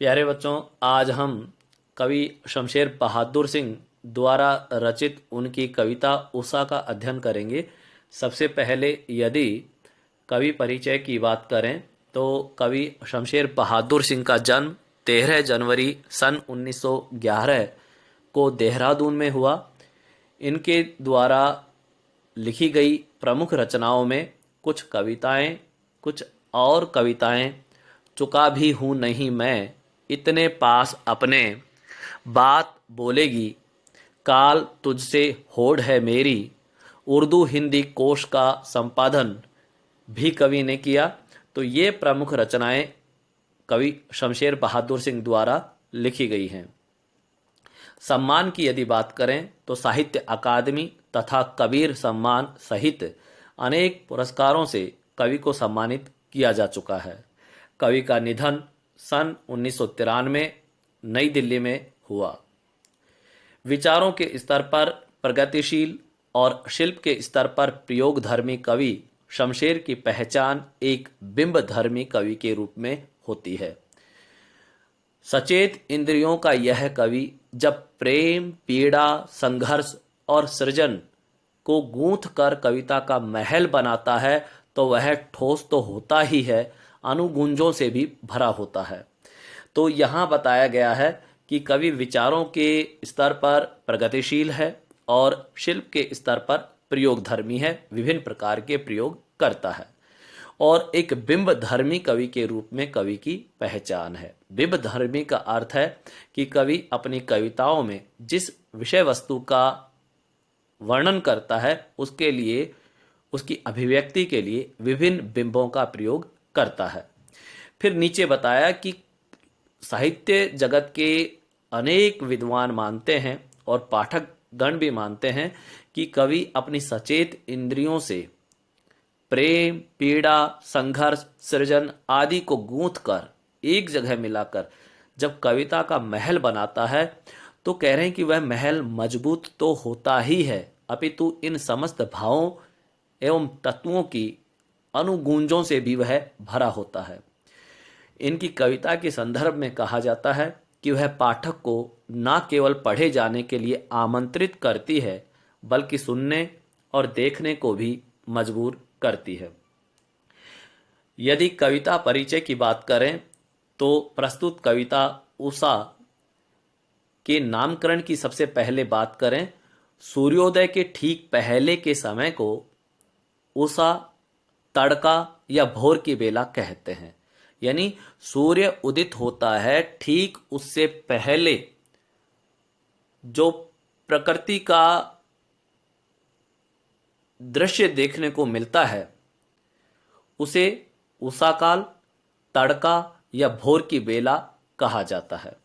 प्यारे बच्चों, आज हम कवि शमशेर बहादुर सिंह द्वारा रचित उनकी कविता उषा का अध्ययन करेंगे। सबसे पहले यदि कवि परिचय की बात करें तो कवि शमशेर बहादुर सिंह का जन्म 13 जनवरी सन 1911 को देहरादून में हुआ। इनके द्वारा लिखी गई प्रमुख रचनाओं में कुछ कविताएं, कुछ और कविताएं, चुका भी हूँ नहीं मैं, इतने पास अपने, बात बोलेगी, काल तुझसे होड़ है मेरी, उर्दू हिंदी कोश का संपादन भी कवि ने किया। तो ये प्रमुख रचनाएं कवि शमशेर बहादुर सिंह द्वारा लिखी गई हैं। सम्मान की यदि बात करें तो साहित्य अकादमी तथा कबीर सम्मान सहित अनेक पुरस्कारों से कवि को सम्मानित किया जा चुका है। कवि का निधन सन 1993 नई दिल्ली में हुआ। विचारों के स्तर पर प्रगतिशील और शिल्प के स्तर पर प्रयोगधर्मी कवि शमशेर की पहचान एक बिंबधर्मी कवि के रूप में होती है। सचेत इंद्रियों का यह कवि जब प्रेम, पीड़ा, संघर्ष और सृजन को गूंथ कर कविता का महल बनाता है तो वह ठोस तो होता ही है, अनुगुंजों से भी भरा होता है। तो यहाँ बताया गया है कि कवि विचारों के स्तर पर प्रगतिशील है और शिल्प के स्तर पर प्रयोगधर्मी है, विभिन्न प्रकार के प्रयोग करता है और एक बिंब धर्मी कवि के रूप में कवि की पहचान है। बिंब धर्मी का अर्थ है कि कवि अपनी कविताओं में जिस विषय वस्तु का वर्णन करता है उसके लिए, उसकी अभिव्यक्ति के लिए विभिन्न बिंबों का प्रयोग करता है। फिर नीचे बताया कि साहित्य जगत के अनेक विद्वान मानते हैं और पाठक गण भी मानते हैं कि कवि अपनी सचेत इंद्रियों से प्रेम, पीड़ा, संघर्ष, सृजन आदि को गूंथ कर एक जगह मिलाकर जब कविता का महल बनाता है तो कह रहे हैं कि वह महल मजबूत तो होता ही है, अपितु इन समस्त भावों एवं तत्वों की अनुगूंजों से भी वह भरा होता है। इनकी कविता के संदर्भ में कहा जाता है कि वह पाठक को न केवल पढ़े जाने के लिए आमंत्रित करती है बल्कि सुनने और देखने को भी मजबूर करती है। यदि कविता परिचय की बात करें तो प्रस्तुत कविता उषा के नामकरण की सबसे पहले बात करें, सूर्योदय के ठीक पहले के समय को उषा, तड़का या भोर की बेला कहते हैं। यानी सूर्य उदित होता है, ठीक उससे पहले जो प्रकृति का दृश्य देखने को मिलता है उसे उषा काल, तड़का या भोर की बेला कहा जाता है।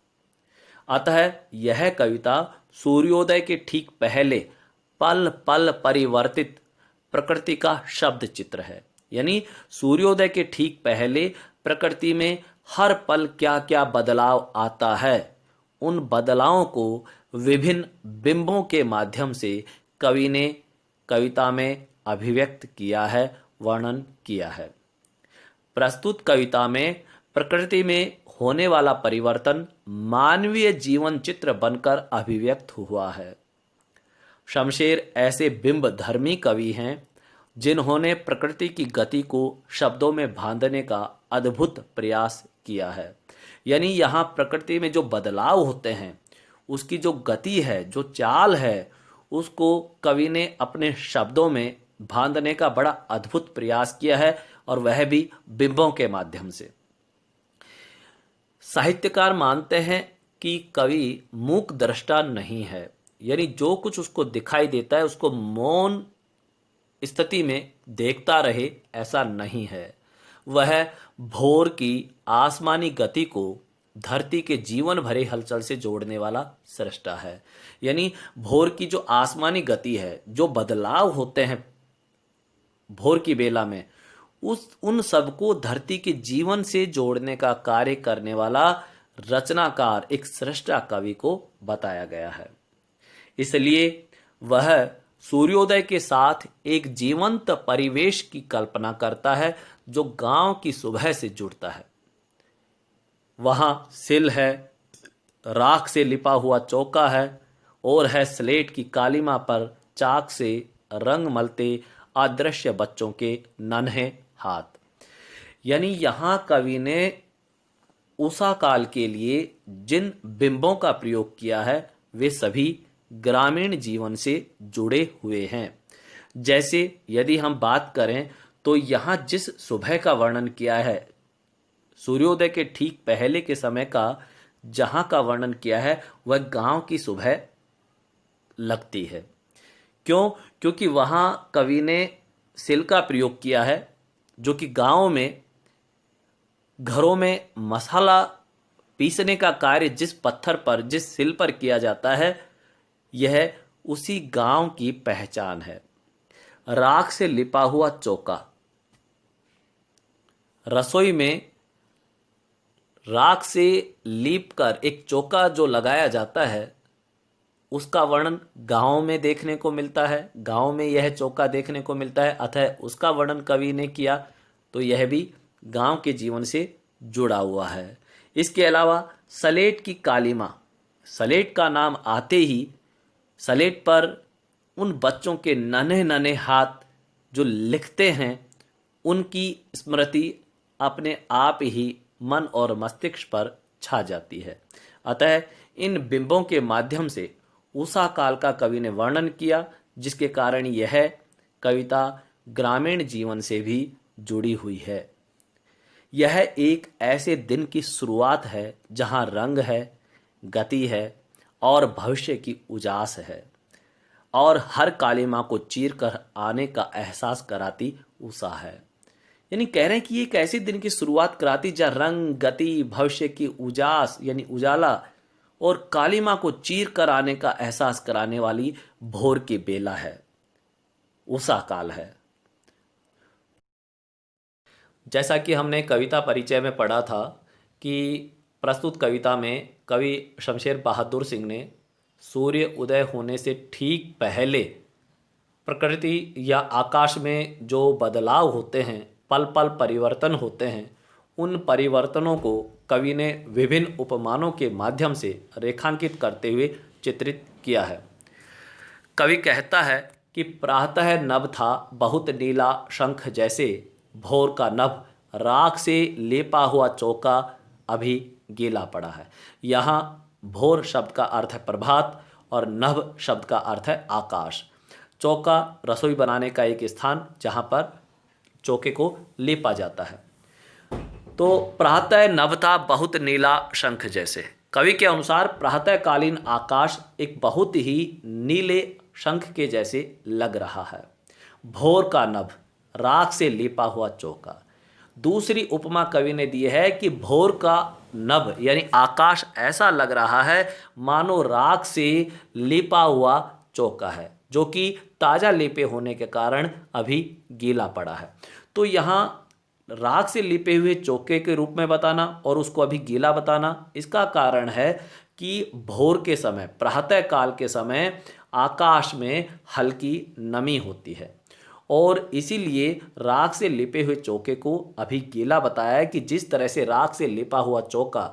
अतः यह कविता सूर्योदय के ठीक पहले पल पल परिवर्तित प्रकृति का शब्द चित्र है। यानी सूर्योदय के ठीक पहले प्रकृति में हर पल क्या क्या बदलाव आता है, उन बदलावों को विभिन्न बिंबों के माध्यम से कवि ने कविता में अभिव्यक्त किया है, वर्णन किया है। प्रस्तुत कविता में प्रकृति में होने वाला परिवर्तन मानवीय जीवन चित्र बनकर अभिव्यक्त हुआ है। शमशेर ऐसे बिंब धर्मी कवि हैं जिन्होंने प्रकृति की गति को शब्दों में बांधने का अद्भुत प्रयास किया है। यानी यहाँ प्रकृति में जो बदलाव होते हैं उसकी जो गति है, जो चाल है, उसको कवि ने अपने शब्दों में बांधने का बड़ा अद्भुत प्रयास किया है और वह भी बिंबों के माध्यम से। साहित्यकार मानते हैं कि कवि मूक दृष्टा नहीं है, यानी जो कुछ उसको दिखाई देता है उसको मौन स्थिति में देखता रहे, ऐसा नहीं है। वह भोर की आसमानी गति को धरती के जीवन भरे हलचल से जोड़ने वाला सृष्टा है। यानी भोर की जो आसमानी गति है, जो बदलाव होते हैं भोर की बेला में, उन सबको धरती के जीवन से जोड़ने का कार्य करने वाला रचनाकार, एक सृष्टा कवि को बताया गया है। इसलिए वह सूर्योदय के साथ एक जीवंत परिवेश की कल्पना करता है जो गांव की सुबह से जुड़ता है। वहाँ सिल है, राख से लिपा हुआ चौका है, और है स्लेट की कालीमा पर चाक से रंग मलते अदृश्य बच्चों के नन्हे हाथ। यानी यहाँ कवि ने उषा काल के लिए जिन बिंबों का प्रयोग किया है वे सभी ग्रामीण जीवन से जुड़े हुए हैं। जैसे यदि हम बात करें तो यहाँ जिस सुबह का वर्णन किया है, सूर्योदय के ठीक पहले के समय का जहाँ का वर्णन किया है, वह गांव की सुबह लगती है। क्यों? क्योंकि वहाँ कवि ने सिल का प्रयोग किया है, जो कि गांव में घरों में मसाला पीसने का कार्य जिस पत्थर पर, जिस सिल पर किया जाता है, यह उसी गांव की पहचान है। राख से लिपा हुआ चौका, रसोई में राख से लीप कर एक चौका जो लगाया जाता है, उसका वर्णन गांव में देखने को मिलता है। गांव में यह चौका देखने को मिलता है, अतः उसका वर्णन कवि ने किया, तो यह भी गांव के जीवन से जुड़ा हुआ है। इसके अलावा सलेट की कालीमा, सलेट का नाम आते ही सलेट पर उन बच्चों के नन्हे नन्हे हाथ जो लिखते हैं, उनकी स्मृति अपने आप ही मन और मस्तिष्क पर छा जाती है। अतः इन बिंबों के माध्यम से उषा काल का कवि ने वर्णन किया, जिसके कारण यह कविता ग्रामीण जीवन से भी जुड़ी हुई है। यह एक ऐसे दिन की शुरुआत है जहां रंग है, गति है और भविष्य की उजास है, और हर कालिमा को चीर कर आने का एहसास कराती उषा है। यानी कह रहे हैं कि एक ऐसे दिन की शुरुआत कराती जहाँ रंग, गति, भविष्य की उजास यानी उजाला और कालिमा को चीर कर आने का एहसास कराने वाली भोर की बेला है, उषा काल है। जैसा कि हमने कविता परिचय में पढ़ा था कि प्रस्तुत कविता में कवि शमशेर बहादुर सिंह ने सूर्य उदय होने से ठीक पहले प्रकृति या आकाश में जो बदलाव होते हैं, पल पल परिवर्तन होते हैं, उन परिवर्तनों को कवि ने विभिन्न उपमानों के माध्यम से रेखांकित करते हुए चित्रित किया है। कवि कहता है कि प्रातः नभ था बहुत नीला शंख जैसे, भोर का नभ राख से लेपा हुआ चौका अभी गीला पड़ा है। यहाँ भोर शब्द का अर्थ है प्रभात और नभ शब्द का अर्थ है आकाश। चौका रसोई बनाने का एक स्थान जहाँ पर चौके को लेपा जाता है। तो प्रातः नभ था बहुत नीला शंख जैसे, कवि के अनुसार प्रातःकालीन आकाश एक बहुत ही नीले शंख के जैसे लग रहा है। भोर का नभ राख से लेपा हुआ चौका। दूसरी उपमा कवि ने दी है कि भोर का नभ यानी आकाश ऐसा लग रहा है मानो राख से लेपा हुआ चौका है, जो कि ताज़ा लेपे होने के कारण अभी गीला पड़ा है। तो यहाँ राख से लिपे हुए चौके के रूप में बताना और उसको अभी गीला बताना, इसका कारण है कि भोर के समय, प्रातः काल के समय आकाश में हल्की नमी होती है, और इसीलिए राख से लिपे हुए चौके को अभी गीला बताया है कि जिस तरह से राख से लिपा हुआ चौका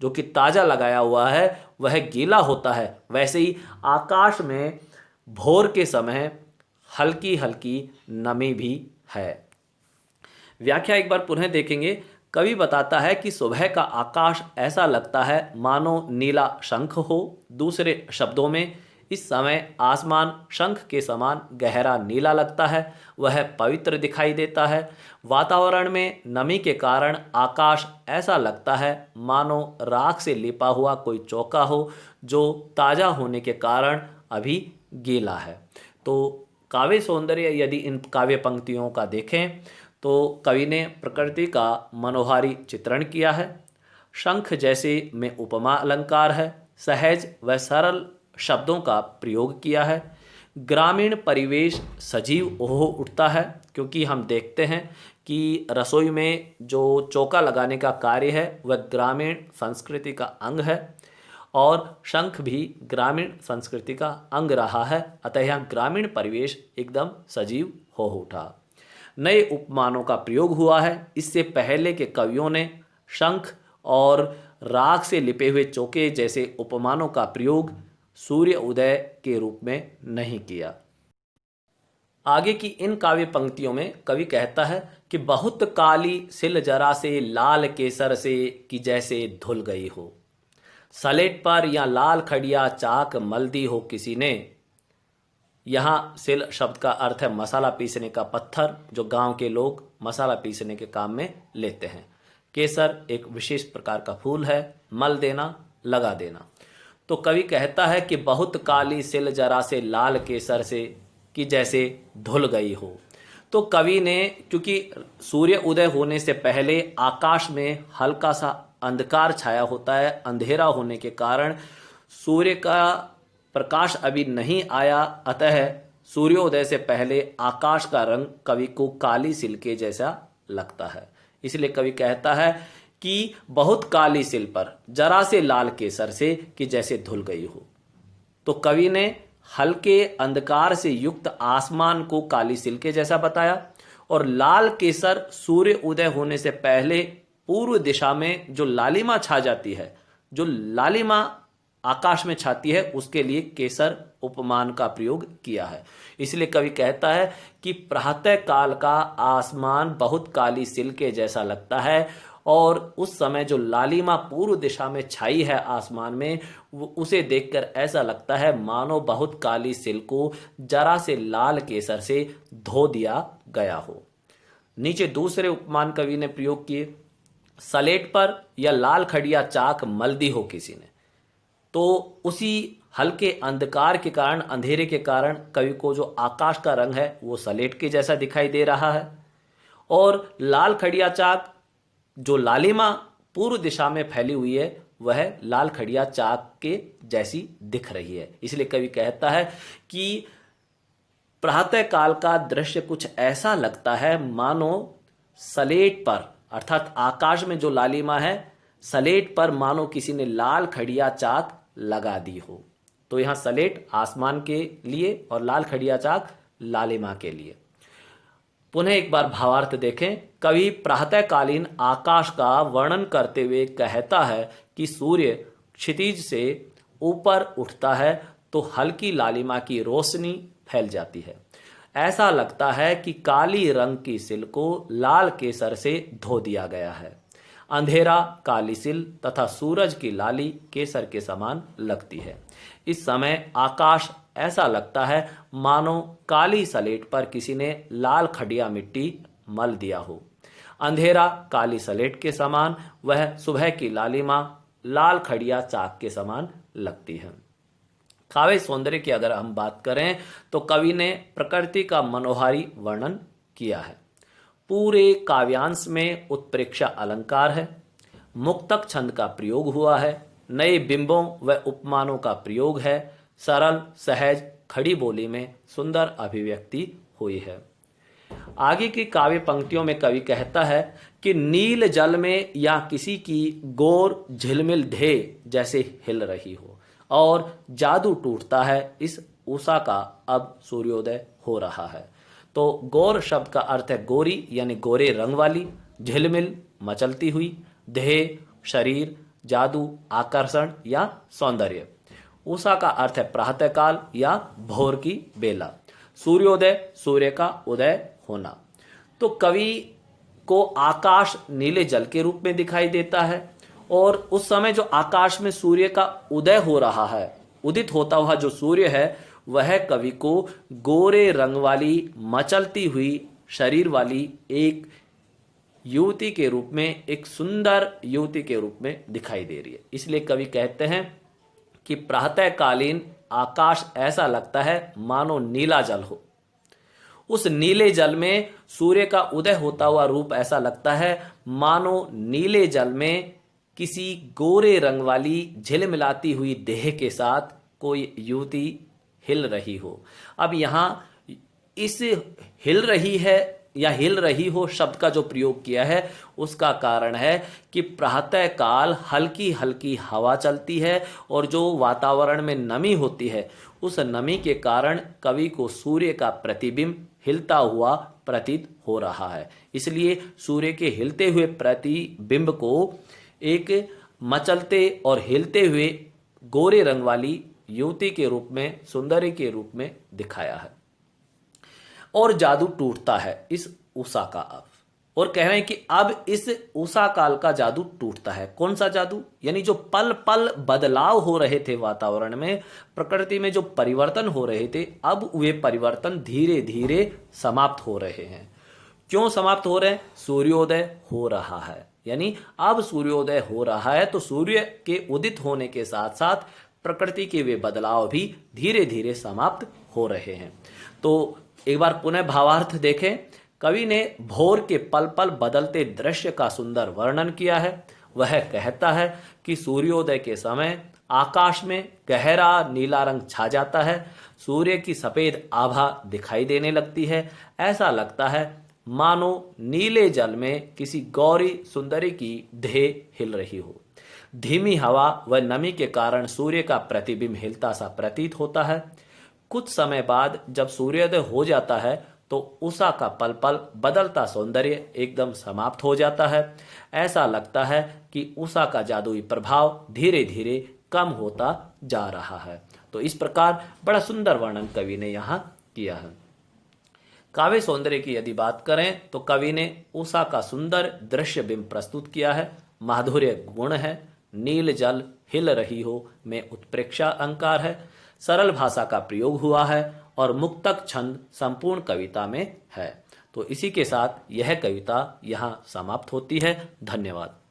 जो कि ताज़ा लगाया हुआ है वह गीला होता है, वैसे ही आकाश में भोर के समय हल्की हल्की नमी भी है। व्याख्या एक बार पुनः देखेंगे। कवि बताता है कि सुबह का आकाश ऐसा लगता है मानो नीला शंख हो। दूसरे शब्दों में इस समय आसमान शंख के समान गहरा नीला लगता है, वह पवित्र दिखाई देता है। वातावरण में नमी के कारण आकाश ऐसा लगता है मानो राख से लिपा हुआ कोई चौका हो, जो ताज़ा होने के कारण अभी गीला है। तो काव्य सौंदर्य यदि इन काव्य पंक्तियों का देखें तो कवि ने प्रकृति का मनोहारी चित्रण किया है। शंख जैसे में उपमा अलंकार है, सहज व सरल शब्दों का प्रयोग किया है। ग्रामीण परिवेश सजीव हो उठता है, क्योंकि हम देखते हैं कि रसोई में जो चौका लगाने का कार्य है वह ग्रामीण संस्कृति का अंग है, और शंख भी ग्रामीण संस्कृति का अंग रहा है, अतः यहाँ ग्रामीण परिवेश एकदम सजीव हो उठा। नए उपमानों का प्रयोग हुआ है। इससे पहले के कवियों ने शंख और राख से लिपे हुए चौके जैसे उपमानों का प्रयोग सूर्य उदय के रूप में नहीं किया। आगे की इन काव्य पंक्तियों में कवि कहता है कि बहुत काली सिल जरा से लाल केसर से कि जैसे धुल गई हो, सलेट पर या लाल खड़िया चाक मल दी हो किसी ने। यहाँ सिल शब्द का अर्थ है मसाला पीसने का पत्थर, जो गांव के लोग मसाला पीसने के काम में लेते हैं। केसर एक विशेष प्रकार का फूल है, मल देना, लगा देना। तो कवि कहता है कि बहुत काली सिल जरा से लाल केसर से कि जैसे धुल गई हो। तो कवि ने, क्योंकि सूर्य उदय होने से पहले आकाश में हल्का सा अंधकार छाया होता है, अंधेरा होने के कारण सूर्य का प्रकाश अभी नहीं आया, अतः सूर्योदय से पहले आकाश का रंग कवि को काली सिल के जैसा लगता है। इसलिए कवि कहता है कि बहुत काली सिल पर जरा से लाल केसर से कि जैसे धुल गई हो। तो कवि ने हल्के अंधकार से युक्त आसमान को काली सिल के जैसा बताया, और लाल केसर सूर्य उदय होने से पहले पूर्व दिशा में जो लालिमा छा जाती है, जो लालिमा आकाश में छाती है, उसके लिए केसर उपमान का प्रयोग किया है। इसलिए कवि कहता है कि प्रातः काल का आसमान बहुत काली सिल के जैसा लगता है, और उस समय जो लालिमा पूर्व दिशा में छाई है आसमान में, उसे देखकर ऐसा लगता है मानो बहुत काली सिल को जरा से लाल केसर से धो दिया गया हो। नीचे दूसरे उपमान कवि ने प्रयोग किए, सलेट पर या लाल खड़िया चाक मल दी हो किसी ने। तो उसी हल्के अंधकार के कारण, अंधेरे के कारण कवि को जो आकाश का रंग है वो सलेट के जैसा दिखाई दे रहा है, और लाल खड़िया चाक, जो लालिमा पूर्व दिशा में फैली हुई है, वह लाल खड़िया चाक के जैसी दिख रही है। इसलिए कवि कहता है कि प्रातः काल का दृश्य कुछ ऐसा लगता है मानो सलेट पर, अर्थात आकाश में जो लालिमा है, सलेट पर मानो किसी ने लाल खड़िया चाक लगा दी हो। तो यहां सलेट आसमान के लिए और लाल खड़िया चाक लालिमा के लिए। पुनः एक बार भावार्थ देखें। कवि प्रातःकालीन आकाश का वर्णन करते हुए कहता है कि सूर्य क्षितिज से ऊपर उठता है तो हल्की लालिमा की रोशनी फैल जाती है। ऐसा लगता है कि काली रंग की सिल को लाल केसर से धो दिया गया है। अंधेरा काली सिल तथा सूरज की लाली केसर के समान लगती है। इस समय आकाश ऐसा लगता है मानो काली सलेट पर किसी ने लाल खड़िया मिट्टी मल दिया हो। अंधेरा काली सलेट के समान, वह सुबह की लालिमा लाल खड़िया चाक के समान लगती है। काव्य सौंदर्य की अगर हम बात करें तो कवि ने प्रकृति का मनोहारी वर्णन किया है। पूरे काव्यांश में उत्प्रेक्षा अलंकार है, मुक्तक छंद का प्रयोग हुआ है, नए बिंबों व उपमानों का प्रयोग है, सरल सहज खड़ी बोली में सुंदर अभिव्यक्ति हुई है। आगे की काव्य पंक्तियों में कवि कहता है कि नील जल में या किसी की गोर झिलमिल ढे जैसे हिल रही हो, और जादू टूटता है इस उषा का अब सूर्योदय हो रहा है। तो गौर शब्द का अर्थ है गोरी, यानी गोरे रंग वाली, झिलमिल मचलती हुई, देह शरीर, जादू आकर्षण या सौंदर्य। उषा का अर्थ है प्रातःकाल या भोर की बेला, सूर्योदय सूर्य का उदय होना। तो कवि को आकाश नीले जल के रूप में दिखाई देता है, और उस समय जो आकाश में सूर्य का उदय हो रहा है, उदित होता हुआ जो सूर्य है, वह कवि को गोरे रंग वाली मचलती हुई शरीर वाली एक युवती के रूप में, एक सुंदर युवती के रूप में दिखाई दे रही है। इसलिए कवि कहते हैं कि प्रातःकालीन आकाश ऐसा लगता है मानो नीला जल हो। उस नीले जल में सूर्य का उदय होता हुआ रूप ऐसा लगता है मानो नीले जल में किसी गोरे रंग वाली झिलमिलाती हुई देह के साथ कोई युवती हिल रही हो। अब यहां इस हिल रही है या हिल रही हो शब्द का जो प्रयोग किया है, उसका कारण है कि प्रातः काल हल्की हल्की हवा चलती है, और जो वातावरण में नमी होती है, उस नमी के कारण कवि को सूर्य का प्रतिबिंब हिलता हुआ प्रतीत हो रहा है। इसलिए सूर्य के हिलते हुए प्रतिबिंब को एक मचलते और हिलते हुए गोरे रंग वाली युवती के रूप में, सुंदरी के रूप में दिखाया है। और जादू टूटता है इस उषा का अब, और कह रहे हैं कि अब इस उषा काल का जादू टूटता है। कौन सा जादू? यानी जो पल पल बदलाव हो रहे थे वातावरण में, प्रकृति में जो परिवर्तन हो रहे थे, अब वे परिवर्तन धीरे धीरे समाप्त हो रहे हैं। क्यों समाप्त हो रहे हैं? सूर्योदय हो रहा है। यानी अब सूर्योदय हो रहा है तो सूर्य के उदित होने के साथ साथ प्रकृति के वे बदलाव भी धीरे धीरे समाप्त हो रहे हैं। तो एक बार पुनः भावार्थ देखें। कवि ने भोर के पल पल बदलते दृश्य का सुंदर वर्णन किया है। वह कहता है कि सूर्योदय के समय आकाश में गहरा नीला रंग छा जाता है, सूर्य की सफेद आभा दिखाई देने लगती है। ऐसा लगता है मानो नीले जल में किसी गौरी सुंदरी की देह हिल रही हो। धीमी हवा व नमी के कारण सूर्य का प्रतिबिंब हिलता सा प्रतीत होता है। कुछ समय बाद जब सूर्योदय हो जाता है तो उषा का पल पल बदलता सौंदर्य एकदम समाप्त हो जाता है। ऐसा लगता है कि उषा का जादुई प्रभाव धीरे धीरे कम होता जा रहा है। तो इस प्रकार बड़ा सुंदर वर्णन कवि ने यहाँ किया है। काव्य सौंदर्य की यदि बात करें तो कवि ने उषा का सुंदर दृश्य बिंब प्रस्तुत किया है। माधुर्य गुण है, नील जल हिल रही हो में उत्प्रेक्षा अलंकार है, सरल भाषा का प्रयोग हुआ है और मुक्तक छंद संपूर्ण कविता में है। तो इसी के साथ यह कविता यहाँ समाप्त होती है। धन्यवाद।